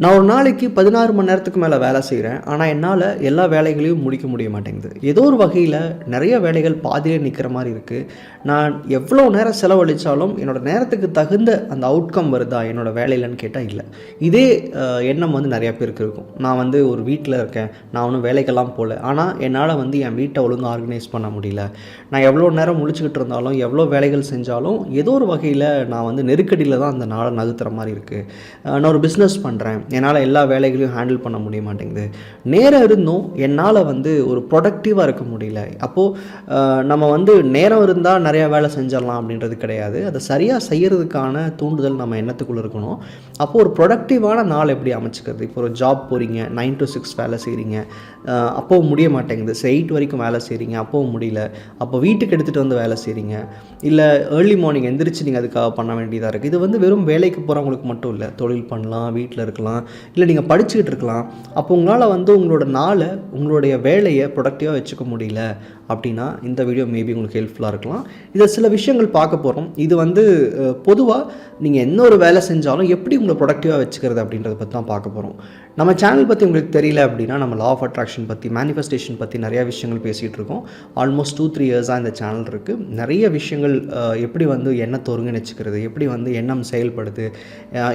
நான் ஒரு நாளைக்கு 16 மணி நேரத்துக்கு மேலே வேலை செய்கிறேன். ஆனால் என்னால் எல்லா வேலைகளையும் முடிக்க முடிய மாட்டேங்குது. ஏதோ ஒரு வகையில் நிறைய வேலைகள் பாதியிலே நிற்கிற மாதிரி இருக்குது. நான் எவ்வளோ நேரம் செலவழித்தாலும் என்னோடய நேரத்துக்கு தகுந்த அந்த அவுட்கம் வருதா என்னோடய வேலையிலன்னு கேட்டால் இல்லை. இதே எண்ணம் நிறையா பேருக்கு இருக்கும். நான் ஒரு வீட்டில் இருக்கேன், நான் ஒன்றும் வேலைக்கெல்லாம் போகல, ஆனால் என்னால் என் வீட்டை ஒழுங்காக ஆர்கனைஸ் பண்ண முடியல. நான் எவ்வளோ நேரம் முழிச்சுக்கிட்டு இருந்தாலும் எவ்வளோ வேலைகள் செஞ்சாலும் ஏதோ ஒரு வகையில் நான் நெருக்கடியில் தான் அந்த நாளை நகர்த்துற மாதிரி இருக்குது. நான் ஒரு பிஸ்னஸ் பண்ணுறேன், என்னால் எல்லா வேலைகளையும் ஹேண்டில் பண்ண முடிய மாட்டேங்குது. நேரம் இருந்தும் என்னால் ஒரு ப்ரொடக்டிவாக இருக்க முடியல. அப்போது நம்ம நேரம் இருந்தால் நிறையா வேலை செஞ்சிடலாம் அப்படின்றது கிடையாது. அதை சரியாக செய்கிறதுக்கான தூண்டுதல் நம்ம எண்ணத்துக்குள்ளே இருக்கணும். அப்போது ஒரு ப்ரொடக்டிவான நாள் எப்படி அமைச்சிக்கிறது? இப்போ ஒரு ஜாப் போகிறீங்க, 9 to 6 வேலை செய்கிறீங்க, அப்போவும் முடிய மாட்டேங்குது. 8 வரைக்கும் வேலை செய்கிறீங்க, அப்போவும் முடியல. அப்போ வீட்டுக்கு எடுத்துகிட்டு வேலை செய்கிறீங்க, இல்லை ஏர்லி மார்னிங் எந்திரிச்சு நீங்கள் அதுக்காக பண்ண வேண்டியதாக இருக்குது. இது வெறும் வேலைக்கு போகிறவங்களுக்கு மட்டும் இல்லை, தொழில் பண்ணலாம், வீட்டில் இருக்கலாம், இல்லை நீங்கள் படிச்சுக்கிட்டு இருக்கலாம். அப்போ உங்களால் உங்களோட நாளை, உங்களுடைய வேலையை ப்ரொடக்டிவாக வச்சுக்க முடியல அப்படின்னா இந்த வீடியோ மேபி உங்களுக்கு ஹெல்ப்ஃபுல்லாக இருக்கலாம். இதில் சில விஷயங்கள் பார்க்க போகிறோம். இது பொதுவாக நீங்கள் என்ன ஒரு வேலை செஞ்சாலும் எப்படி உங்களை ப்ரொடக்டிவாக வச்சுக்கிறது அப்படின்றத பற்றி தான் பார்க்க போகிறோம். நம்ம சேனல் பற்றி உங்களுக்கு தெரியல அப்படின்னா, நம்ம லா ஆஃப் அட்ராக்ஷன் பற்றி, மேனிஃபெஸ்டேஷன் பற்றி நிறையா விஷயங்கள் பேசிகிட்டு இருக்கோம். ஆல்மோஸ்ட் 2-3 இயர்ஸாக இந்த சேனல் இருக்குது. நிறைய விஷயங்கள் எப்படி எண்ணத்தை ஒருங்கிணைச்சிக்கிறது, எப்படி எண்ணம் செயல்படுது,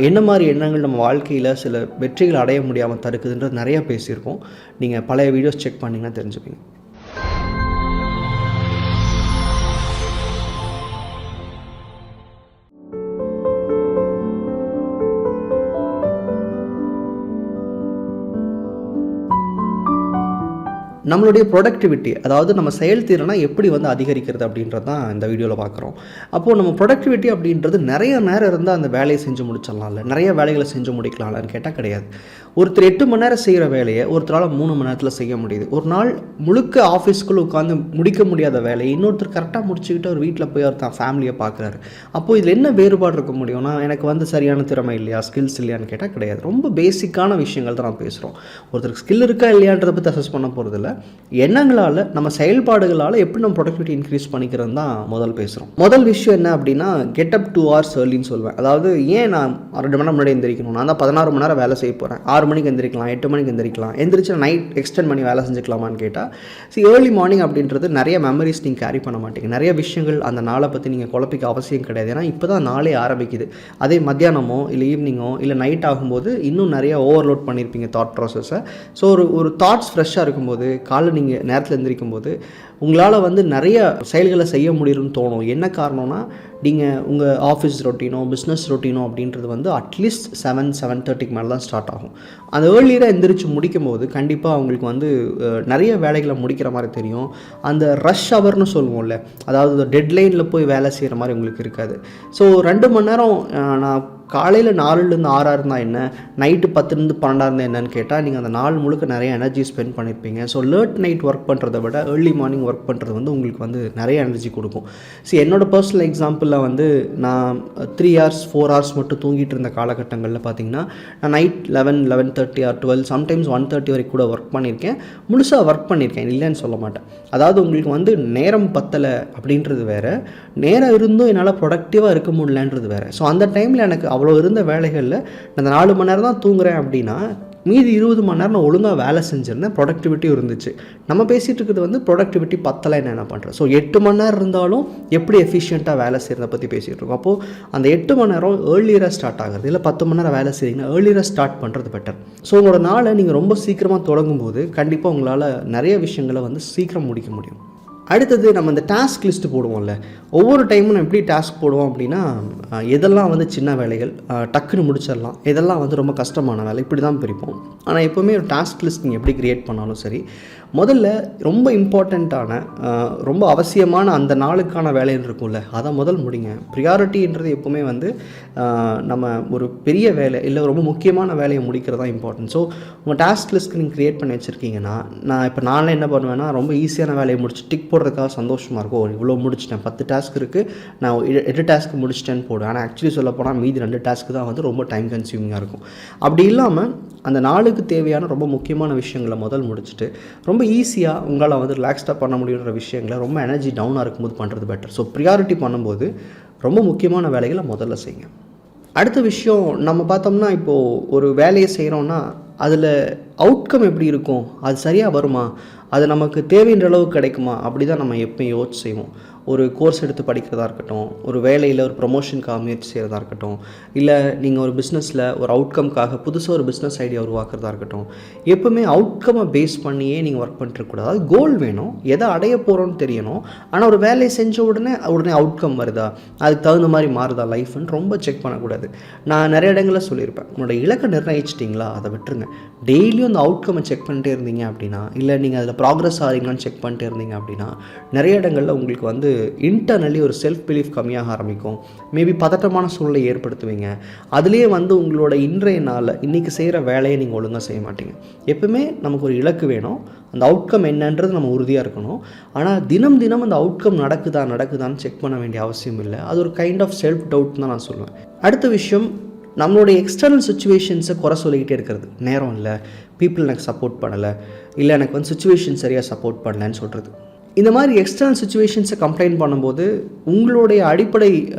என்ன மாதிரி எண்ணங்கள் நம்ம வாழ்க்கையில் சில வெற்றிகள் அடைய முடியாமல் தடுக்குதுன்றது நிறையா பேசியிருக்கோம். நீங்கள் பழைய வீடியோஸ் செக் பண்ணிங்கன்னா தெரிஞ்சுப்பீங்க. நம்மளுடைய ப்ரொடக்டிவிட்டி, அதாவது நம்ம செயல்திறனை எப்படி அதிகரிக்கிறது அப்படின்றது தான் இந்த வீடியோவில் பார்க்குறோம். அப்போது நம்ம ப்ரொடக்டிவிட்டி அப்படின்றது நிறைய நேரம் இருந்தால் அந்த வேலையை செஞ்சு முடிச்சிடலாம்ல, நிறைய வேலைகளை செஞ்சு முடிக்கலாம்லன்னு கேட்டால் கிடையாது. ஒருத்தர் 8 மணி நேரம் செய்கிற வேலையை ஒருத்தரால் 3 மணி நேரத்தில் செய்ய முடியுது. ஒரு நாள் முழுக்க ஆஃபீஸ்க்குள்ளே உட்காந்து முடிக்க முடியாத வேலையை இன்னொருத்தர் கரெக்டாக முடிச்சுக்கிட்டு ஒரு வீட்டில் போய் அவர் தான் ஃபேமிலியை பார்க்குறாரு. அப்போது இதில் என்ன வேறுபாடு இருக்க முடியும்னா, எனக்கு சரியான திறமை இல்லையா, ஸ்கில்ஸ் இல்லையான்னு கேட்டால் கிடையாது. ரொம்ப பேசிக்கான விஷயங்கள் தான் நான் பேசுகிறோம். ஒருத்தருக்கு ஸ்கில் இருக்கா இல்லையான்றதை பற்றி அசஸ் பண்ண போகிறதில்ல, எண்ணங்களால், நம்ம செயல்பாடுகளால் எப்படி நம்ம ப்ரொடக்டிவிட்டி இன்க்ரீஸ் பண்ணிக்கிறது தான் முதல் பேசுகிறோம். முதல் விஷயம் என்ன அப்படின்னா, கெட் அப் 2 hours ஏர்லின்னு சொல்லுவேன். அதாவது ஏன் நான் 2 மணி நேரம் முன்னாடி எந்திரிக்கணும்? நான் தான் 16 மணி நேரம் வேலை செய்ய போகிறேன். 6 மணிக்கு எந்திரிக்கலாம், 8 மணிக்கு எந்திரிக்கலாம், எந்திரிச்சு நைட் எக்ஸ்டெண்ட் பண்ணி வேலை செஞ்சுக்கலாமான்னு கேட்டால், ஏர்லி மார்னிங் அப்படின்றது நிறைய மெமரிஸ் நீங்கள் கேரி பண்ண மாட்டீங்க. நிறைய விஷயங்கள் அந்த நாளை பற்றி நீங்கள் குழப்பிக்க அவசியம் கிடையாது. ஏன்னா இப்போ தான் நாளே ஆரம்பிக்குது. அதே மத்தியானமோ இல்லை ஈவினிங்கோ இல்லை நைட் ஆகும்போது இன்னும் நிறைய ஓவர்லோட் பண்ணியிருப்பீங்க தாட் ப்ராசஸை. ஸோ ஒரு தாட்ஸ் ஃப்ரெஷ்ஷாக இருக்கும்போது, காலைல நீங்கள் நேரத்தில் எந்திரிக்கும் போது உங்களால் நிறைய செயல்களை செய்ய முடியும்னு தோணும். என்ன காரணம்னா, நீங்கள் உங்கள் ஆஃபீஸ் ரொட்டீனோ பிஸ்னஸ் ரொட்டீனோ அப்படின்றது அட்லீஸ்ட் 7-7:30க்கு மேலே தான் ஸ்டார்ட் ஆகும். அந்த ஏர்லியராக எந்திரிச்சு முடிக்கும் போது கண்டிப்பாக அவங்களுக்கு நிறைய வேலைகளை முடிக்கிற மாதிரி தெரியும். அந்த ரஷ் ஹவர்னு சொல்லுவோம்ல, அதாவது டெட்லைனில் போய் வேலை செய்கிற மாதிரி உங்களுக்கு இருக்காது. ஸோ 2 மணி நேரம் நான் காலையில் 4லேருந்து 6 இருந்தால் என்ன, நைட்டு 10லேருந்து 12 இருந்தால் என்னன்னு கேட்டால், நீங்கள் அந்த நாள் முழுக்க நிறைய எனர்ஜி ஸ்பெண்ட் பண்ணியிருப்பீங்க. ஸோ லேட் நைட் ஒர்க் பண்ணுறதை விட ஏர்லி மார்னிங் ஒர்க் பண்ணுறது உங்களுக்கு நிறைய எனர்ஜி கொடுக்கும். என்னோட பர்சனல் எக்ஸாம்பிளில் நான் 3 hours 4 hours மட்டும் தூங்கிட்டு இருந்த காலகட்டங்களில் பார்த்தீங்கன்னா, நான் நைட் 11-11:30 or 12 சம்டைம்ஸ் 1:30 வரைக்கும் கூட ஒர்க் பண்ணியிருக்கேன். முழுசாக ஒர்க் பண்ணியிருக்கேன், இல்லைன்னு சொல்ல மாட்டேன். அதாவது உங்களுக்கு நேரம் பத்தலை அப்படின்றது வேறு, நேரம் இருந்தும் என்னால் ப்ரொடக்டிவாக இருக்க முடியலன்றது வேறு. ஸோ அந்த டைமில் எனக்கு அவ்வளோ இருந்த வேலைகளில் அந்த 4 மணி நேரம் தான் தூங்குறேன் அப்படின்னா, மீதி 20 மணி நேரம் நான் ஒழுங்காக வேலை செஞ்சுருந்தேன், ப்ரொடக்டிவிட்டியும் இருந்துச்சு. நம்ம பேசிகிட்டு இருக்கிறது ப்ரொடக்டிவிட்டி பத்தலை என்ன பண்ணுறேன். ஸோ 8 மணி நேரம் இருந்தாலும் எப்படி எஃபிஷியண்ட்டாக வேலை செய்கிறத பற்றி பேசிகிட்டு இருக்கோம். அப்போது அந்த 8 மணி நேரம் ஏர்லியராக ஸ்டார்ட் ஆகுறது, இல்லை 10 மணி நேரம் வேலை செய்கிறீங்கன்னா ஏர்லியராக ஸ்டார்ட் பண்ணுறது பெட்டர். ஸோ உங்களோட நாளை நீங்கள் ரொம்ப சீக்கிரமாக தொடங்கும் போது கண்டிப்பாக உங்களால் நிறைய விஷயங்களை சீக்கிரம் முடிக்க முடியும். அடுத்தது, நம்ம இந்த டாஸ்க் லிஸ்ட்டு போடுவோம்ல, ஒவ்வொரு டைமும் நம்ம எப்படி டாஸ்க் போடுவோம் அப்படின்னா, எதெல்லாம் சின்ன வேலைகள் டக்குன்னு முடிச்சிடலாம், எதெல்லாம் ரொம்ப கஷ்டமான வேலை, இப்படி தான் பிரிப்போம். ஆனால் எப்போவுமே ஒரு டாஸ்க் லிஸ்ட் நீங்கள் எப்படி க்ரியேட் பண்ணாலும் சரி, முதல்ல ரொம்ப இம்பார்ட்டண்ட்டான ரொம்ப அவசியமான அந்த நாளுக்கான வேலைன்னு இருக்கும்ல, அதை முதல் முடிங்க. ப்ரியாரிட்டின்றது எப்போவுமே நம்ம ஒரு பெரிய வேலை இல்லை ரொம்ப முக்கியமான வேலையை முடிக்கிறது தான் இம்பார்ட்டன்ட். ஸோ உங்கள் டாஸ்க் லிஸ்ட்க்கு நீங்கள் க்ரியேட் பண்ணி வச்சுருக்கீங்கன்னா, நான் என்ன பண்ணுவேன்னா, ரொம்ப ஈஸியான வேலையை முடிச்சு டிக் போடுறதுக்காக சந்தோஷமாக இருக்கும். இவ்வளோ முடிச்சிட்டேன், 10 டாஸ்க் இருக்குது, நான் 8 டாஸ்க் முடிச்சிட்டேன்னு போடுவேன். ஆனால் ஆக்சுவலி சொல்ல போனால் மீதி 2 டாஸ்க்கு தான் ரொம்ப டைம் கன்சியூமிங்காக இருக்கும். அப்படி இல்லாமல் அந்த நாளுக்கு தேவையான ரொம்ப முக்கியமான விஷயங்களை முதல் முடிச்சுட்டு, ரொம்ப ஈஸியாக உங்களால் ரிலாக்ஸ்டாக பண்ண முடியுன்ற விஷயங்களை ரொம்ப எனர்ஜி டவுனாக இருக்கும்போது பண்ணுறது பெட்டர். ஸோ ப்ரியாரிட்டி பண்ணும்போது ரொம்ப முக்கியமான வேலைகளை முதல்ல செய்யுங்க. அடுத்த விஷயம் நம்ம பார்த்தோம்னா, இப்போது ஒரு வேலையை செய்கிறோன்னா அதில் அவுட்கம் எப்படி இருக்கும், அது சரியாக வருமா, அது நமக்கு தேவைன்ற அளவுக்கு கிடைக்குமா, அப்படி தான் நம்ம எப்பயும் யோசிச்சு செய்வோம். ஒரு கோர்ஸ் எடுத்து படிக்கிறதா இருக்கட்டும், ஒரு வேலையில் ஒரு ப்ரொமோஷனுக்காக முயற்சி செய்கிறதா இருக்கட்டும், இல்லை நீங்கள் ஒரு பிஸ்னஸில் ஒரு அவுட்கம்காக புதுசாக ஒரு பிஸ்னஸ் ஐடியா உருவாக்குறதா இருக்கட்டும், எப்போவுமே அவுட்கம்மை பேஸ் பண்ணியே நீங்கள் ஒர்க் பண்ணிட்டுருக்கூடாது. அதாவது கோல் வேணும், எதை அடைய போகிறோன்னு தெரியணும். ஆனால் ஒரு வேலையை செஞ்ச உடனே அவுட்கம் வருதா, அதுக்கு தகுந்த மாதிரி மாறுதா லைஃப்னு ரொம்ப செக் பண்ணக்கூடாது. நான் நிறைய இடங்களில் சொல்லியிருப்பேன், உங்களோட இலக்கை நிர்ணயிச்சிட்டிங்களா அதை விட்டுருங்க. டெய்லியும் அந்த அவுட்கம்மை செக் பண்ணிட்டே இருந்தீங்க அப்படின்னா, இல்லை நீங்கள் அதில் ப்ராக்ரஸ் ஆகிறீங்களான்னு செக் பண்ணிட்டே இருந்தீங்க அப்படின்னா, நிறைய இடங்களில் உங்களுக்கு வந்து இன்டர்னலி ஒரு செல்ஃப் பிலீஃப் கம்மியாக ஆரம்பிக்கும். மேபி பதட்டமான சூழ்நிலை ஏற்படுத்துவீங்க. அதுலேயே வந்து உங்களோட இன்றைய நாளில் இன்றைக்கி செய்கிற வேலையை நீங்கள் ஒழுங்காக செய்ய மாட்டீங்க. எப்பவுமே நமக்கு ஒரு இலக்கு வேணும், அந்த அவுட்கம் என்னன்றது நம்ம உறுதியாக இருக்கணும். ஆனால் தினம் தினம் அந்த அவுட்கம் நடக்குதான்னு செக் பண்ண வேண்டிய அவசியம் இல்லை. அது ஒரு கைண்ட் ஆஃப் செல்ஃப் டவுட் தான் நான் சொல்லுவேன். அடுத்த விஷயம், நம்மளுடைய எக்ஸ்டர்னல் சுச்சுவேஷன்ஸை குறை சொல்லிக்கிட்டே இருக்கிறது. நேரம் இல்லை, பீப்புள் எனக்கு சப்போர்ட் பண்ணலை, இல்லை எனக்கு வந்து சுச்சுவேஷன் சரியாக சப்போர்ட் பண்ணலன்னு சொல்கிறது. இந்த மாதிரி எக்ஸ்டர்னல் சுச்சுவேஷன்ஸை கம்ப்ளைண்ட் பண்ணும்போது உங்களுடைய அடிப்படை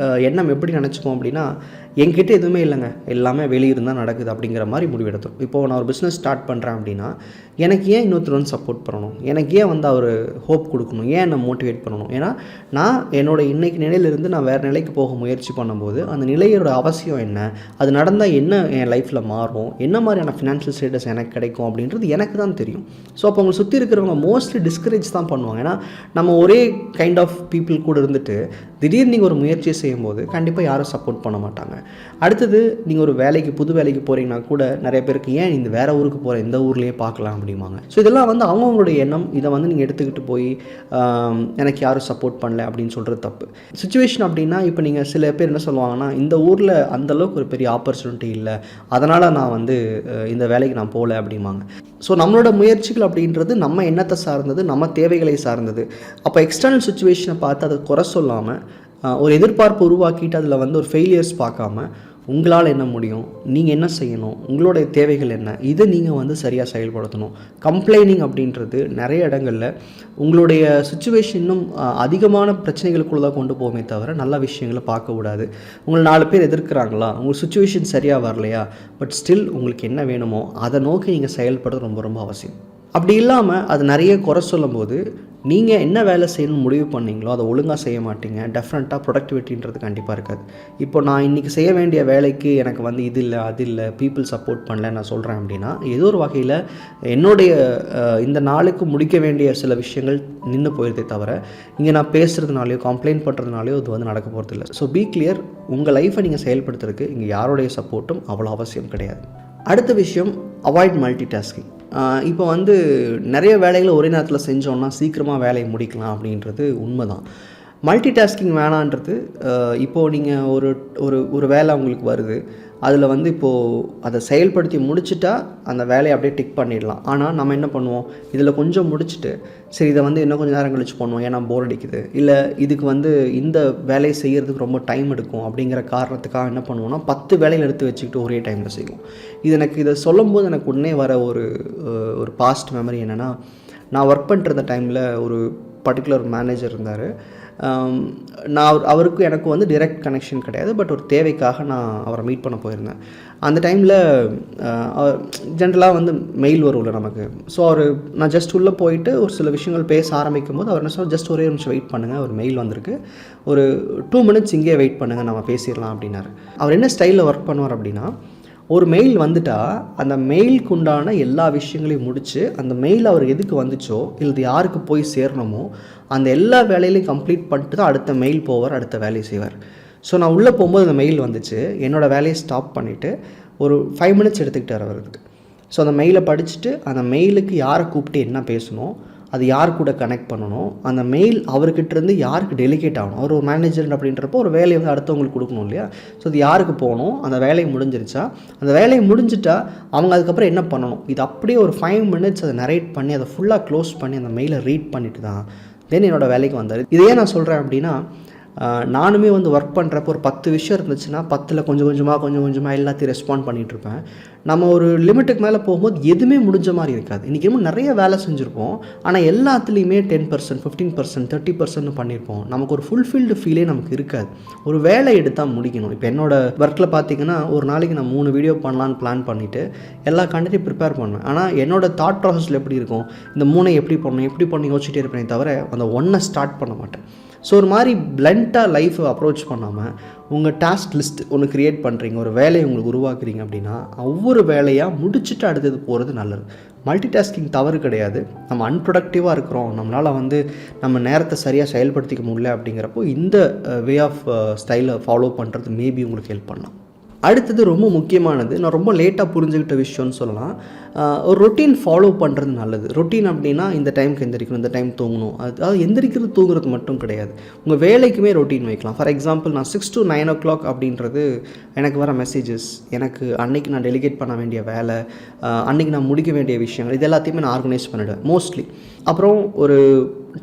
எண்ணம் எப்படி நினச்சிப்போம் அப்படின்னா, என்கிட்ட எதுவுமே இல்லைங்க, எல்லாமே வெளியிருந்தால் நடக்குது அப்படிங்கிற மாதிரி முடிவெடுத்தோம். இப்போது நான் ஒரு பிஸ்னஸ் ஸ்டார்ட் பண்ணுறேன் அப்படின்னா, எனக்கு ஏன் இன்னொருத்தர் வந்து சப்போர்ட் பண்ணணும், எனக்கு ஏன் வந்து அவர் ஹோப் கொடுக்கணும், ஏன் என்னை மோட்டிவேட் பண்ணணும். ஏன்னா நான் என்னோடய இன்றைக்கி நிலையிலிருந்து நான் வேறு நிலைக்கு போக முயற்சி பண்ணும்போது அந்த நிலையோட அவசியம் என்ன, அது நடந்தால் என்ன என் லைஃப்பில் மாறும், என்ன மாதிரியான ஃபினான்ஷியல் ஸ்டேட்டஸ் எனக்கு கிடைக்கும் அப்படின்றது எனக்கு தான் தெரியும். ஸோ அப்போ உங்களை சுற்றி இருக்கிறவங்க மோஸ்ட்லி டிஸ்கரேஜ் தான் பண்ணுவாங்க. ஏன்னா நம்ம ஒரே கைண்ட் ஆஃப் பீப்புள் கூட இருந்துட்டு திடீர்னு நீங்கள் ஒரு முயற்சியை செய்யும்போது கண்டிப்பாக யாரும் சப்போர்ட் பண்ண மாட்டாங்க. அடுத்தது, நீங்கள் ஒரு புது வேலைக்கு போகிறீங்கன்னா கூட நிறைய பேருக்கு ஏன் இந்த வேறு ஊருக்கு போகிற, இந்த ஊர்லேயே பார்க்கலாம் அப்படிம்பாங்க. ஸோ இதெல்லாம் வந்து அவங்கவுங்களுடைய எண்ணம். இதை வந்து நீங்கள் எடுத்துக்கிட்டு போய் எனக்கு யாரும் சப்போர்ட் பண்ணல அப்படின்னு சொல்கிறது தப்பு. சுச்சுவேஷன் அப்படின்னா, இப்போ நீங்கள் சில பேர் என்ன சொல்லுவாங்கன்னா, இந்த ஊரில் அந்தளவுக்கு ஒரு பெரிய ஆப்பர்ச்சுனிட்டி இல்லை, அதனால் நான் வந்து இந்த வேலைக்கு நான் போகல அப்படிம்பாங்க. ஸோ நம்மளோட முயற்சிகள் அப்படின்றது நம்ம எண்ணத்தை சார்ந்தது, நம்ம தேவைகளை சார்ந்தது. அப்போ எக்ஸ்டர்னல் சுச்சுவேஷனை பார்த்து அதை குறை சொல்லாமல், ஒரு எதிர்பார்ப்பு உருவாக்கிட்டு அதில் வந்து ஒரு ஃபெயிலியர்ஸ் பார்க்காம, உங்களால் என்ன முடியும், நீங்கள் என்ன செய்யணும், உங்களுடைய தேவைகள் என்ன, இதை நீங்கள் வந்து சரியாக செயல்படுத்தணும். கம்ப்ளைனிங் அப்படின்றது நிறைய இடங்களில் உங்களுடைய சுச்சுவேஷன் இன்னும் அதிகமான பிரச்சனைகளுக்குள்ளே தான் கொண்டு போகுமே தவிர நல்ல விஷயங்களை பார்க்க விடாது. உங்களை 4 பேர் எதிர்க்கிறாங்களா, உங்கள் சுச்சுவேஷன் சரியாக வரலையா, பட் ஸ்டில் உங்களுக்கு என்ன வேணுமோ அதை நோக்கி நீங்கள் செயல்படுறது ரொம்ப ரொம்ப அவசியம். அப்படி இல்லாமல் அது நிறைய குறை சொல்லும்போது நீங்கள் என்ன வேலை செய்யணும்னு முடிவு பண்ணிங்களோ அதை ஒழுங்காக செய்ய மாட்டீங்க. டெஃபினட்டாக ப்ரொடக்டிவிட்டின்றது கண்டிப்பாக இருக்காது. இப்போ நான் இன்றைக்கி செய்ய வேண்டிய வேலைக்கு எனக்கு வந்து இது இல்லை, அது இல்லை, பீப்புள் சப்போர்ட் பண்ணல நான் சொல்கிறேன் அப்படின்னா, ஏதோ ஒரு வகையில் என்னுடைய இந்த நாளுக்கு முடிக்க வேண்டிய சில விஷயங்கள் நின்று போயிருதே தவிர, இங்கே நான் பேசுகிறதுனாலையோ கம்ப்ளைண்ட் பண்ணுறதுனாலையோ அது வந்து நடக்க போகிறது இல்லை. ஸோ பி கிளியர், உங்கள் லைஃப்பை நீங்கள் செயல்படுத்துறதுக்கு இங்கே யாருடைய சப்போர்ட்டும் அவ்வளோ அவசியம் கிடையாது. அடுத்த விஷயம், அவாய்ட் மல்டி டாஸ்கிங். இப்போ வந்து நிறைய வேலைகளை ஒரே நேரத்தில் செஞ்சோன்னா சீக்கிரமாக வேலையை முடிக்கலாம் அப்படின்றது உண்மை தான். மல்டி டாஸ்கிங் வேணான்றது, இப்போது நீங்கள் ஒரு வேலை உங்களுக்கு வருது, அதில் வந்து இப்போது அதை செயல்படுத்தி முடிச்சுட்டா அந்த வேலையை அப்படியே டிக் பண்ணிடலாம். ஆனால் நம்ம என்ன பண்ணுவோம், இதில் கொஞ்சம் முடிச்சுட்டு சரி இதை வந்து இன்னும் கொஞ்சம் நேரம் கழிச்சு பண்ணுவோம், ஏன்னா போர் அடிக்குது, இல்லை இதுக்கு வந்து இந்த வேலையை செய்கிறதுக்கு ரொம்ப டைம் எடுக்கும் அப்படிங்கிற காரணத்துக்காக என்ன பண்ணுவோம்னா 10 வேலைகள் எடுத்து வச்சுக்கிட்டு ஒரே டைமில் செய்வோம். இதை சொல்லும்போது எனக்கு உடனே வர ஒரு பாஸ்ட் மெமரி என்னென்னா, நான் ஒர்க் பண்ணுற டைமில் ஒரு பர்டிகுலர் மேனேஜர் இருந்தார். அவருக்கு எனக்கு வந்து டைரக்ட் கனெக்ஷன் கிடையாது, பட் ஒரு தேவைக்காக நான் அவரை மீட் பண்ண போயிருந்தேன். அந்த டைமில் ஜென்ரலாக வந்து மெயில் வரும்ல நமக்கு. ஸோ நான் ஜஸ்ட் உள்ளே போயிட்டு ஒரு சில விஷயங்கள் பேச ஆரம்பிக்கும் போது அவர் என்ன சொன்னால், ஜஸ்ட் ஒரே நிமிஷம் வெயிட் பண்ணுங்கள், ஒரு மெயில் வந்திருக்கு, ஒரு 2 மினிட்ஸ் இங்கே வெயிட் பண்ணுங்கள், நம்ம பேசிடலாம் அப்படின்னாரு. அவர் என்ன ஸ்டைலில் ஒர்க் பண்ணுவார் அப்படின்னா, ஒரு மெயில் வந்துட்டால் அந்த மெயிலுக்கு உண்டான எல்லா விஷயங்களையும் முடித்து, அந்த மெயில் அவர் எதுக்கு வந்துச்சோ இல்லை யாருக்கு போய் சேரணுமோ அந்த எல்லா வேலையிலையும் கம்ப்ளீட் பண்ணிட்டு தான் அடுத்த மெயில் போவார், அடுத்த வேலையை செய்வார். ஸோ நான் உள்ளே போகும்போது அந்த மெயில் வந்துச்சு, என்னோடய வேலையை ஸ்டாப் பண்ணிவிட்டு ஒரு 5 மினிட்ஸ் எடுத்துக்கிட்டார் அவருக்கு. ஸோ அந்த மெயிலை படிச்சுட்டு அந்த மெயிலுக்கு யாரை கூப்பிட்டு என்ன பேசணும், அது யார் கூட கனெக்ட் பண்ணணும், அந்த மெயில் அவர்கிட்டருந்து யாருக்கு டெலிகேட் ஆகணும், அவர் ஒரு மேனேஜர் அப்படின்றப்போ ஒரு வேலையை வந்து அடுத்தவங்களுக்கு கொடுக்கணும் இல்லையா. ஸோ அது யாருக்கு போகணும், அந்த வேலையை முடிஞ்சிருச்சா, அந்த வேலையை முடிஞ்சிட்டா அவங்க அதுக்கப்புறம் என்ன பண்ணணும், இது அப்படியே ஒரு 5 மினிட்ஸ் அதை நரேட் பண்ணி அதை ஃபுல்லாக க்ளோஸ் பண்ணி அந்த மெயிலை ரீட் பண்ணிட்டு தான் தென் என்னோடய வேலைக்கு வந்தார். இதையே நான் சொல்கிறேன் அப்படின்னா, நானுமே வந்து ஒர்க் பண்ணுறப்போ ஒரு 10 விஷயம் இருந்துச்சுன்னா 10ல் கொஞ்சம் கொஞ்சமாக எல்லாத்தையும் ரெஸ்பாண்ட் பண்ணிகிட்ருப்பேன். நம்ம ஒரு லிமிட்டுக்கு மேலே போகும்போது எதுவுமே முடிஞ்ச மாதிரி இருக்காது. இன்றைக்கி இன்னும் நிறைய வேலை செஞ்சுருப்போம், ஆனால் எல்லாத்துலேயுமே 10%, 15%, 30% பண்ணியிருப்போம். நமக்கு ஒரு ஃபுல்ஃபில்டு ஃபீலே நமக்கு இருக்காது. ஒரு வேலை எடுத்தால் முடிக்கணும். இப்போ என்னோடய ஒர்க்கில் பார்த்திங்கன்னா ஒரு நாளைக்கு நான் 3 வீடியோ பண்ணலான்னு பிளான் பண்ணிவிட்டு எல்லா கண்டென்ட்டையும் ப்ரிப்பேர் பண்ணுவேன். ஆனால் என்னோடய தாட் ப்ராசஸில் எப்படி இருக்கும், இந்த 3 எப்படி பண்ணணும் யோசிச்சுட்டே இருப்பேனே தவிர அந்த 1 ஸ்டார்ட் பண்ண மாட்டேன். ஸோ ஒரு மாதிரி பிளண்ட்டாக லைஃப்பை அப்ரோச் பண்ணாமல் உங்கள் டாஸ்க் லிஸ்ட் ஒன்று க்ரியேட் பண்ணுறீங்க, ஒரு வேலையை உங்களுக்கு உருவாக்குறீங்க அப்படின்னா ஒவ்வொரு வேலையாக முடிச்சுட்டு அடுத்தது போகிறது நல்லது. மல்டி டாஸ்கிங் தவறு கிடையாது. நம்ம அன்ப்ரொடக்டிவாக இருக்கிறோம், நம்மளால் வந்து நம்ம நேரத்தை சரியாக செயல்படுத்திக்க முடியல அப்படிங்கிறப்போ இந்த வே ஆஃப் ஸ்டைலை ஃபாலோ பண்ணுறது மேபி உங்களுக்கு ஹெல்ப் பண்ணலாம். அடுத்தது ரொம்ப முக்கியமானது, நான் ரொம்ப லேட்டாக புரிஞ்சுக்கிட்ட விஷயம்னு சொல்லலாம். ஒரு ரொட்டீன் ஃபாலோ பண்ணுறது நல்லது. ரொட்டீன் அப்படின்னா இந்த டைமுக்கு எந்திரிக்கணும், இந்த டைம் தூங்கணும். அதாவது எந்திரிக்கிறது தூங்குறது மட்டும் கிடையாது, உங்கள் வேலைக்குமே ரொட்டீன் வைக்கலாம். ஃபார் எக்ஸாம்பிள் நான் 6 to 9 o'clock அப்படின்றது எனக்கு வர மெசேஜஸ், எனக்கு அன்றைக்கி நான் டெலிகேட் பண்ண வேண்டிய வேலை, அன்றைக்கி நான் முடிக்க வேண்டிய விஷயங்கள், இது எல்லாத்தையுமே நான் ஆர்கனைஸ் பண்ணிவிடுவேன் மோஸ்ட்லி. அப்புறம் ஒரு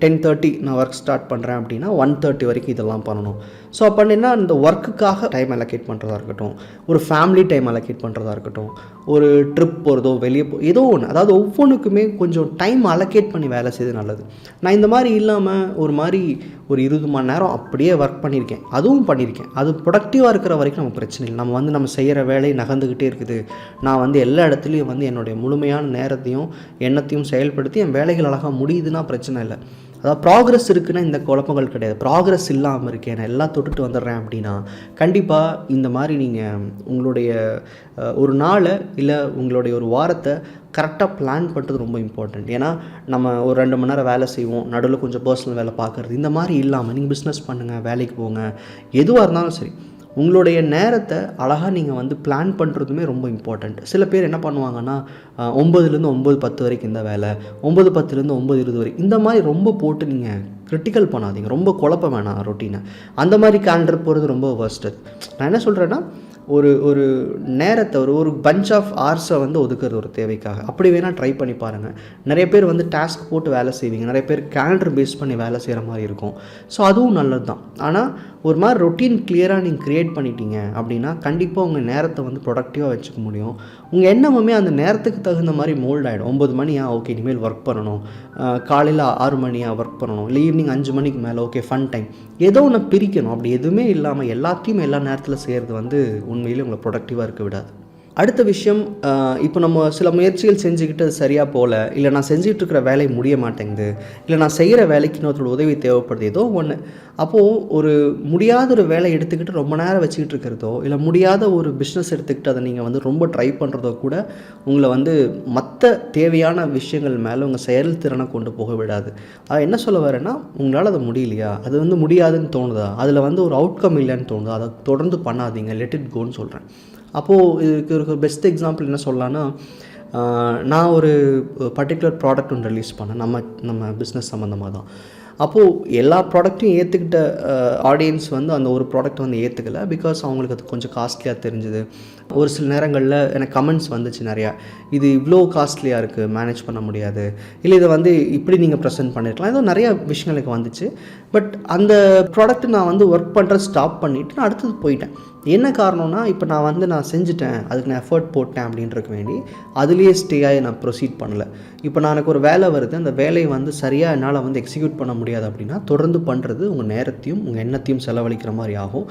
10:30 நான் ஒர்க் ஸ்டார்ட் பண்ணுறேன் அப்படின்னா 1:30 வரைக்கும் இதெல்லாம் பண்ணணும். ஸோ அப்போ என்னென்னா இந்த ஒர்க்குக்காக டைம் அலோகேட் பண்ணுறதா இருக்கட்டும், ஒரு ஃபேமிலி டைம் அலோகேட் பண்ணுறதா இருக்கட்டும், ஒரு ட்ரிப் போகிறதோ வெளியே ஏதோ ஒன்று, அதாவது ஒவ்வொன்றுக்குமே கொஞ்சம் டைம் அலோகேட் பண்ணி வேலை செய்வது நல்லது. நான் இந்த மாதிரி இல்லாமல் ஒரு 20 மணி நேரம் அப்படியே ஒர்க் பண்ணியிருக்கேன், அதுவும் பண்ணியிருக்கேன். அது ப்ரொடக்டிவாக இருக்கிற வரைக்கும் நமக்கு பிரச்சனை இல்லை. நம்ம செய்கிற வேலை நகர்ந்துக்கிட்டே இருக்குது. நான் வந்து எல்லா இடத்துலையும் வந்து என்னுடைய முழுமையான நேரத்தையும் எண்ணத்தையும் செயல்படுத்தி என் வேலைகள் அழகாக முடியுதுன்னா பிரச்சனை இல்லை. அதாவது ப்ராக்ரஸ் இருக்குன்னா இந்த குழப்பங்கள் கிடையாது. ப்ராக்ரஸ் இல்லாமல் இருக்கேன், நான் எல்லாம் தொட்டுட்டு வந்துடுறேன் அப்படின்னா கண்டிப்பாக இந்த மாதிரி நீங்கள் உங்களுடைய ஒரு நாளை இல்லை உங்களுடைய ஒரு வாரத்தை கரெக்டாக பிளான் பண்ணுறது ரொம்ப இம்பார்ட்டண்ட். ஏன்னா நம்ம ஒரு 2 மணி நேரம் வேலை செய்வோம், நடுவில் கொஞ்சம் பர்சனல் வேலை பார்க்குறது, இந்த மாதிரி இல்லாமல் நீங்கள் பிஸ்னஸ் பண்ணுங்கள், வேலைக்கு போங்க, எதுவாக இருந்தாலும் சரி உங்களுடைய நேரத்தை அழகாக நீங்கள் வந்து பிளான் பண்ணுறதுமே ரொம்ப இம்பார்ட்டண்ட். சில பேர் என்ன பண்ணுவாங்கன்னா 9லேருந்து 9:10 வரைக்கும் இந்த வேலை, 9:10லேருந்து 9:20 வரைக்கும், இந்த மாதிரி ரொம்ப போட்டு நீங்கள் கிரிட்டிக்கல் பண்ணாதீங்க, ரொம்ப குழப்ப வேணாம் ரொட்டீனை. அந்த மாதிரி கேலண்டர் போகிறது ரொம்ப வர்ஸ்ட். நான் என்ன சொல்கிறேன்னா ஒரு நேரத்தை ஒரு பஞ்ச் ஆஃப் ஹார்ஸை வந்து ஒதுக்குறது ஒரு தேவைக்காக அப்படி வேணால் ட்ரை பண்ணி பாருங்கள். நிறைய பேர் வந்து டாஸ்க் போட்டு வேலை செய்வீங்க, நிறைய பேர் கேலண்டர் பேஸ் பண்ணி வேலை செய்கிற மாதிரி இருக்கும். ஸோ அதுவும் நல்லது தான். ஆனால் ஒரு மாதிரி ரொட்டீன் கிளியராக நீங்கள் க்ரியேட் பண்ணிட்டீங்க அப்படின்னா கண்டிப்பாக உங்கள் நேரத்தை வந்து ப்ரொடக்டிவாக வச்சுக்க முடியும். உங்கள் எண்ணமுமே அந்த நேரத்துக்கு தகுந்த மாதிரி மோல்ட் ஆகிடும். 9 மணியா ஓகே இனிமேல் ஒர்க் பண்ணணும், காலையில் 6 மணியா ஒர்க் பண்ணணும், இல்லை ஈவினிங் 5 மணிக்கு மேலே ஓகே ஃபன் டைம், ஏதோ ஒன்று பிரிக்கணும். அப்படி எதுவுமே இல்லாமல் எல்லாத்தையும் எல்லா நேரத்தில் செய்கிறது வந்து உண்மையிலே உங்களை ப்ரொடக்டிவாக இருக்க விடாது. அடுத்த விஷயம், இப்போ நம்ம சில முயற்சிகள் செஞ்சுக்கிட்டு அது சரியாக போகல, இல்லை நான் செஞ்சுக்கிட்டு இருக்கிற வேலை முடிய மாட்டேங்குது, இல்லை நான் செய்கிற வேலைக்கு இன்னொருத்தரோட உதவி தேவைப்படுது, ஏதோ ஒன்று. அப்போது ஒரு முடியாத ஒரு வேலை எடுத்துக்கிட்டு ரொம்ப நேரம் வச்சுக்கிட்டு இருக்கிறதோ, இல்லை முடியாத ஒரு பிஸ்னஸ் எடுத்துக்கிட்டு அதை நீங்கள் வந்து ரொம்ப ட்ரை பண்ணுறதோ கூட உங்களை வந்து மற்ற தேவையான விஷயங்கள் மேலே உங்கள் செயல்திறனை கொண்டு போக விடாது. அதை என்ன சொல்ல வரேன்னா, உங்களால் அதை முடியலையா, அது வந்து முடியாதுன்னு தோணுதா, அதில் வந்து ஒரு அவுட்கம் இல்லைன்னு தோணுதா, அதை தொடர்ந்து பண்ணாதீங்க, லெட் இட் கோன்னு சொல்கிறேன். அப்போது இதுக்கு ஒரு பெஸ்ட் எக்ஸாம்பிள் என்ன சொல்லலான்னா, நான் ஒரு பர்டிகுலர் ப்ராடக்ட் ஒன்று ரிலீஸ் பண்ணேன், நம்ம பிஸ்னஸ் சம்மந்தமாக தான். அப்போது எல்லா ப்ராடக்ட்டையும் ஏற்றுக்கிட்ட ஆடியன்ஸ் வந்து அந்த ஒரு ப்ராடக்ட் வந்து ஏற்றுக்கலை. பிகாஸ் அவங்களுக்கு அது கொஞ்சம் காஸ்ட்லியாக தெரிஞ்சுது. ஒரு சில நேரங்களில் எனக்கு கமெண்ட்ஸ் வந்துச்சு நிறையா, இது இவ்வளோ காஸ்ட்லியாக இருக்குது, மேனேஜ் பண்ண முடியாது, இல்லை இதை வந்து இப்படி நீங்கள் ப்ரெசென்ட் பண்ணியிருக்கலாம், ஏதோ நிறையா விஷயங்கள் எனக்கு வந்துச்சு. பட் அந்த ப்ராடக்ட் நான் வந்து ஒர்க் பண்ணுறது ஸ்டாப் பண்ணிவிட்டு நான் அடுத்தது போயிட்டேன். என்ன காரணம்னா, இப்போ நான் செஞ்சுட்டேன், அதுக்கு நான் எஃபர்ட் போட்டேன் அப்படின்றதுக்கு வேண்டி அதுலேயே ஸ்டே ஆகி நான் ப்ரொசீட் பண்ணலை. இப்போ எனக்கு ஒரு வேலை வருது, அந்த வேலையை வந்து சரியாக என்னால் வந்து எக்ஸிக்யூட் பண்ண முடியாது அப்படின்னா தொடர்ந்து பண்ணுறது உங்கள் நேரத்தையும் உங்கள் எண்ணத்தையும் செலவழிக்கிற மாதிரி ஆகும்.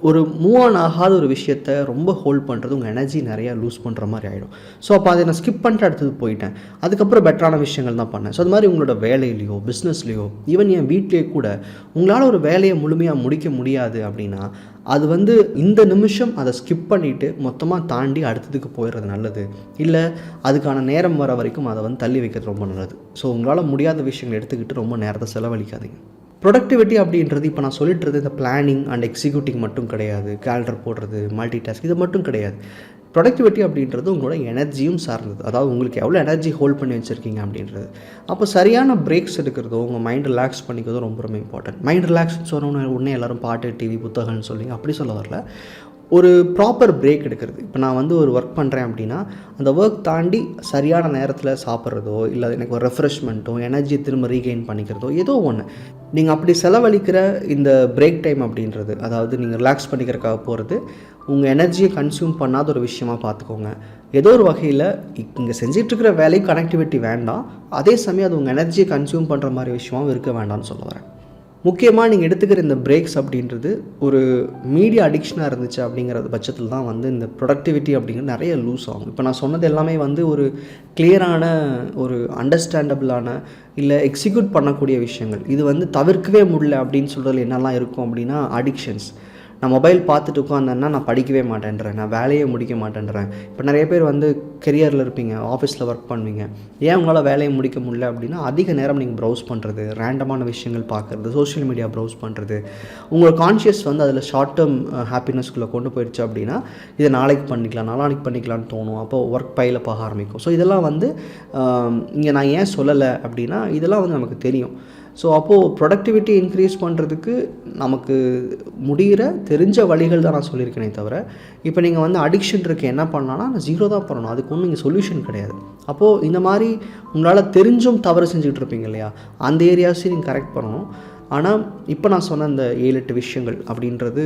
ஒரு மூவ் ஆன் ஆகாத ஒரு விஷயத்தை ரொம்ப ஹோல்ட் பண்ணுறது உங்கள் எனர்ஜி நிறையா லூஸ் பண்ணுற மாதிரி ஆகிடும். ஸோ அப்போ அதை நான் ஸ்கிப் பண்ணிட்டு அடுத்தது போயிட்டேன். அதுக்கப்புறம் பெட்டரான விஷயங்கள் தான் பண்ணேன். ஸோ அது மாதிரி உங்களோட வேலையிலையோ பிஸ்னஸ்லேயோ ஈவன் என் வீட்லேயே கூட உங்களால் ஒரு வேலையை முழுமையாக முடிக்க முடியாது அப்படின்னா அது வந்து இந்த நிமிஷம் அதை ஸ்கிப் பண்ணிவிட்டு மொத்தமாக தாண்டி அடுத்ததுக்கு போயிடுறது நல்லது. இல்லை அதுக்கான நேரம் வர வரைக்கும் அதை வந்து தள்ளி வைக்கிறது ரொம்ப நல்லது. ஸோ உங்களால் முடியாத விஷயங்களை எடுத்துக்கிட்டு ரொம்ப நேரத்தை செலவழிக்காதீங்க. ப்ரொடக்டிவிட்டி அப்படின்றது இப்போ நான் சொல்லிட்டுறது இந்த பிளானிங் அண்ட் எக்ஸிக்யூட்டிங் மட்டும் கிடையாது, கேலண்டர் போடுறது, மல்டி டாஸ்க் இது மட்டும் கிடையாது. ப்ரொடக்டிவிட்டி அப்படின்றது உங்களோட எனர்ஜியும் சார்ந்தது. அதாவது உங்களுக்கு எவ்வளோ எனர்ஜி ஹோல்ட் பண்ணி வச்சுருக்கீங்க அப்படின்றது. அப்போ சரியான பிரேக்ஸ் எடுக்கிறதோ உங்கள் மைண்ட் ரிலாக்ஸ் பண்ணிக்கிறதோ ரொம்ப ரொம்ப இம்பார்ட்டன்ட். மைண்ட் ரிலாக்ஸ்னு சொன்னோன்னு உடனே எல்லோரும் பாட்டு, டிவி, புத்தகம்னு சொல்லி அப்படி சொல்ல வரல. ஒரு ப்ராப்பர் பிரேக் எடுக்கிறது. இப்போ நான் வந்து ஒரு ஒர்க் பண்ணுறேன் அப்படின்னா அந்த ஒர்க் தாண்டி சரியான நேரத்தில் சாப்பிட்றதோ, இல்லை எனக்கு ஒரு ரெஃப்ரெஷ்மெண்ட்டோ, எனர்ஜி திரும்ப ரீகெயின் பண்ணிக்கிறதோ ஏதோ ஒன்று. நீங்கள் அப்படி செலவழிக்கிற இந்த பிரேக் டைம் அப்படின்றது, அதாவது நீங்கள் ரிலாக்ஸ் பண்ணிக்கிறதுக்காக போகிறது, உங்கள் எனர்ஜியை கன்சியூம் பண்ணாத ஒரு விஷயமாக பார்த்துக்கோங்க. ஏதோ ஒரு வகையில் இங்கே செஞ்சிட்ருக்கிற வேலை கனெக்டிவிட்டி வேண்டாம், அதே சமயம் அது உங்கள் எனர்ஜியை கன்சியூம் பண்ணுற மாதிரி விஷயமாகவும் இருக்க வேண்டாம்னு சொல்ல வரேன். முக்கியமாக நீங்கள் எடுத்துக்கிற இந்த பிரேக்ஸ் அப்படின்றது ஒரு மீடியா அடிக்ஷனாக இருந்துச்சு அப்படிங்கிறது பட்சத்தில் தான் வந்து இந்த ப்ரொடக்டிவிட்டி அப்படிங்கிறது நிறைய லூஸ் ஆகும். இப்போ நான் சொன்னது எல்லாமே வந்து ஒரு கிளியரான, ஒரு அண்டர்ஸ்டாண்டபிளான, இல்லை எக்ஸிக்யூட் பண்ணக்கூடிய விஷயங்கள். இது வந்து தவிர்க்கவே முடியல அப்படின்னு சொல்கிறதுல என்னெல்லாம் இருக்கும் அப்படின்னா அடிக்ஷன்ஸ். நான் மொபைல் பார்த்துட்டு உட்காந்தேன்னா நான் படிக்கவே மாட்டேன்றேன், நான் வேலையை முடிக்க மாட்டேன்றேன். இப்போ நிறைய பேர் வந்து கெரியரில் இருப்பீங்க, ஆஃபீஸில் ஒர்க் பண்ணுவீங்க, ஏன் உங்களால் வேலையை முடிக்க முடியல அப்படின்னா அதிக நேரம் நீங்கள் ப்ரௌஸ் பண்ணுறது, ரேண்டமான விஷயங்கள் பார்க்குறது, சோஷியல் மீடியா ப்ரௌஸ் பண்ணுறது, உங்களோட கான்ஷியஸ் வந்து அதில் ஷார்ட் டேர்ம் ஹாப்பினஸ்க்குள்ளே கொண்டு போயிடுச்சு அப்படின்னா இதை நாளைக்கு பண்ணிக்கலாம், நாளானைக்கு பண்ணிக்கலாம்னு தோணும். அப்போது ஒர்க் பையில் போக ஆரம்பிக்கும். ஸோ இதெல்லாம் வந்து இங்கே நான் ஏன் சொல்லலை அப்படின்னா இதெல்லாம் வந்து நமக்கு தெரியும். ஸோ அப்போது ப்ரொடக்டிவிட்டி இன்க்ரீஸ் பண்ணுறதுக்கு நமக்கு முடிகிற தெரிஞ்ச வழிகள் தான் நான் சொல்லியிருக்கேனே தவிர, இப்போ நீங்கள் வந்து அடிக்ஷன் இருக்குது என்ன பண்ணலான்னா நான் 0 தான் பண்ணணும், அதுக்கு ஒன்றும் இங்கே சொல்யூஷன் கிடையாது. அப்போது இந்த மாதிரி உங்களால் தெரிஞ்சும் தவறு செஞ்சுக்கிட்டு இருப்பீங்க இல்லையா, அந்த ஏரியாஸையும் நீங்கள் கரெக்ட் பண்ணணும். ஆனால் இப்போ நான் சொன்ன இந்த 7-8 விஷயங்கள் அப்படின்றது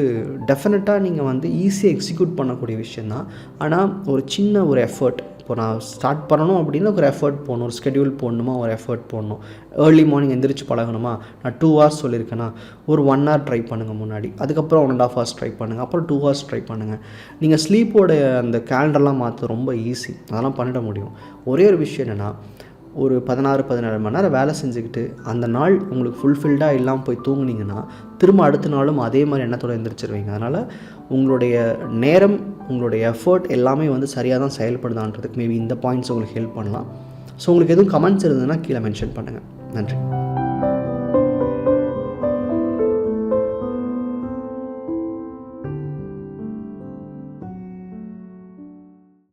டெஃபினட்டாக நீங்கள் வந்து ஈஸியாக எக்ஸிக்யூட் பண்ணக்கூடிய விஷயந்தான். ஆனால் ஒரு சின்ன ஒரு எஃபர்ட், இப்போ நான் ஸ்டார்ட் பண்ணணும் அப்படின்னா ஒரு எஃபர்ட் போடணும், ஒரு ஸ்கெடியூல் போடணுமா, ஒரு எஃபர்ட் போடணும். ஏர்லி மார்னிங் எந்திரிச்சு பழகணுமா, நான் 2 hours சொல்லியிருக்கேன்னா ஒரு 1 hour ட்ரை பண்ணுங்கள் முன்னாடி, அதுக்கப்புறம் 1.5 hours ட்ரை பண்ணுங்கள், அப்புறம் 2 hours ட்ரை பண்ணுங்கள். நீங்கள் ஸ்லீப்போட அந்த கேலண்டர்லாம் மாற்ற ரொம்ப ஈஸி, அதெல்லாம் பண்ணிட முடியும். ஒரே ஒரு விஷயம் என்னென்னா, ஒரு 16-17 மணி நேரம் வேலை செஞ்சுக்கிட்டு அந்த நாள் உங்களுக்கு ஃபுல்ஃபில்டாக இல்லாமல் போய் தூங்குனீங்கன்னா திரும்ப அடுத்த நாளும் அதே மாதிரி எண்ணத்தோடு எழுந்திரிச்சிருவீங்க. அதனால் உங்களுடைய நேரம், உங்களுடைய எஃபர்ட் எல்லாமே வந்து சரியாக தான் செயல்படுதான்றதுக்கு மேபி இந்த பாயிண்ட்ஸ் உங்களுக்கு ஹெல்ப் பண்ணலாம். ஸோ உங்களுக்கு எதுவும் கமெண்ட்ஸ் இருந்ததுன்னா கீழே மென்ஷன் பண்ணுங்கள். நன்றி.